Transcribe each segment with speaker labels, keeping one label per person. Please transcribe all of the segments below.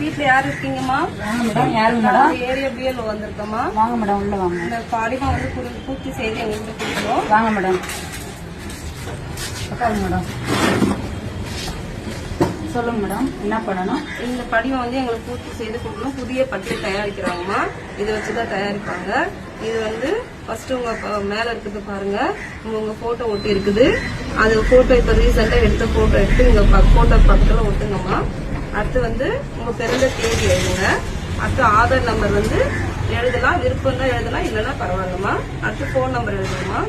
Speaker 1: வீட்டுல யாரு இருக்கீங்கம்மா?
Speaker 2: வாங்க மேடம். யாருங்க மேடம்?
Speaker 1: Area PL வந்திருக்கோம்மா.
Speaker 2: வாங்க மேடம், உள்ள வாங்க.
Speaker 1: இந்த படிவம் வந்து பூர்த்தி செய்து எங்களுக்கு கொடுக்கணும்.
Speaker 2: வாங்க மேடம். உட்காருங்க மேடம். சொல்லுங்க மேடம், என்ன பண்ணணும்? இந்த
Speaker 1: படிவம் வந்து எங்களுக்கு பூர்த்தி செய்து கொடுக்கணும். புதிய பட்டியல் தயாரிக்கிறாங்கம்மா. இதை வச்சுதான் தயாரிப்பாங்க. இது வந்து ஃபர்ஸ்ட் உங்க மேல இருக்குது பாருங்க, உங்க போட்டோ ஒட்டி இருக்குது. அது போட்டோ இப்ப ரீசெண்டா எடுத்த போட்டோ எடுத்து இங்க போட்டோ பக்கத்துல ஒட்டுங்கம்மா. அடுத்து வந்து உங்க பிறந்த தேதி எழுதுங்க. அடுத்து ஆதார் நம்பர் வந்து எழுதலாம், விருப்பம் தான் எழுதலாம், இல்லைன்னா பரவாயில்லம்மா. அடுத்து போன் நம்பர் எழுதுங்கம்மா.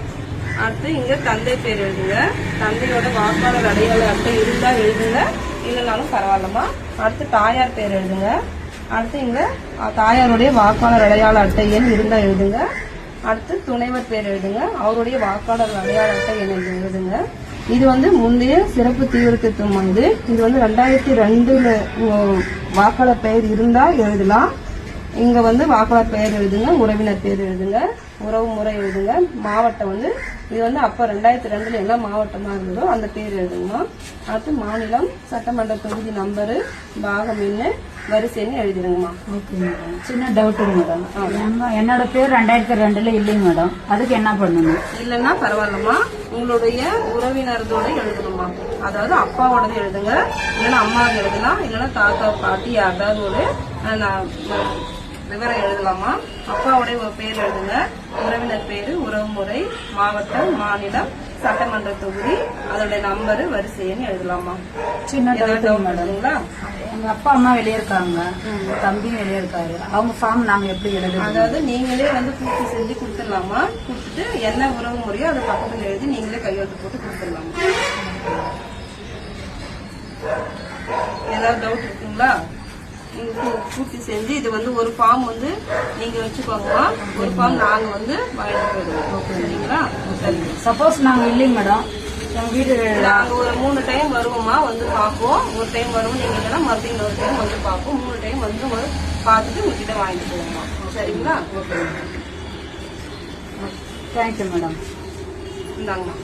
Speaker 1: அடுத்து இங்க தந்தை பேர் எழுதுங்க. தந்தையோட வாக்காளர் அடையாள அட்டை இருந்தா எழுதுங்க, இல்லைனாலும் பரவாயில்லம்மா. அடுத்து தாயார் பேர் எழுதுங்க. அடுத்து இங்க தாயாருடைய வாக்காளர் அடையாள அட்டை எண் இருந்தா எழுதுங்க. அடுத்து துணைவர் பேர் எழுதுங்க. அவருடைய வாக்காளர் அடையாள அட்டை எண் எழுதுங்க. இது வந்து முந்தைய சிறப்பு தீவிரத்துவம். இது வந்து 2002 வாக்காளர் பெயர் இருந்தா எழுதலாம். இங்க வந்து வாக்காளர் பெயர் எழுதுங்க, உறவினர் பேர் எழுதுங்க, உறவு முறை எழுதுங்க. மாவட்டம் வந்து இது வந்து அப்ப 2002 என்ன மாவட்டமா இருந்ததோ அந்த பேர் எழுதுங்கம்மா. அடுத்து மாநிலம், சட்டமன்ற தொகுதி நம்பரு, பாகம் என்ன, வரிசைன்னு எழுதிடுங்கம்மா.
Speaker 2: Okay madam. சின்ன டவுட்டுங்க மேடம். என்னோட பேர் 2002 இல்லைங்க மேடம். அதுக்கு என்ன பண்ணணும்?
Speaker 1: இல்லைன்னா பரவாயில்லம்மா, உங்களுடைய உறவினர்களோட எழுதணுமா. அதாவது அப்பாவோடது எழுதுங்க, இல்லைன்னா அம்மாவுக்கு எழுதலாம், இல்லைன்னா தாத்தா பாட்டி யாராவது ஒரு விவரம் எழுதலாமா. அப்பாவுடைய ஒரு பேர் எழுதுங்க, உறவினர் பேரு, உறவு முறை, மாவட்டம், மாநிலம், சட்டமன்ற தொகுதி, அதோட நம்பரு, வரிசைன்னு எழுதலாமா.
Speaker 2: சின்ன மேடம்ங்களா? எங்க அப்பா அம்மா வெளியே இருக்காங்க, தம்பியும் வெளியே இருக்காரு. அவங்க ஃபார்ம் நாங்க எப்படி எழுதுறோம்?
Speaker 1: அதாவது நீங்களே வந்து பூர்த்தி செஞ்சு கொடுத்துடலாமா. கொடுத்துட்டு என்ன உறவு முறையோ அதை பக்கத்துல எழுதி நீங்களே கையெழுத்து போட்டு கொடுத்துடலாமா. ஏதாவது டவுட் இருக்குங்களா? பூர்த்தி செஞ்சு இது வந்து ஒரு ஃபார்ம் வந்து நீங்க வச்சுக்கோங்கம்மா, ஒரு ஃபார்ம் நாங்க வந்து வாங்கிட்டு போயிடுவோம். சரிங்களா?
Speaker 2: சப்போஸ் நாங்க இல்லைங்க மேடம், எங்க வீடு
Speaker 1: நாங்க ஒரு 3 டைம் வருவோம்மா, வந்து பார்ப்போம். ஒரு டைம் வருவோம், நீங்க இல்லைன்னா மறுபடியும் இன்னொரு டைம் வந்து பார்ப்போம். 3 டைம் வந்து பார்த்துட்டு உங்ககிட்ட வாங்கிட்டு போவோம்மா. சரிங்களா?
Speaker 2: Thank you madam.
Speaker 1: இந்தாங்கம்மா.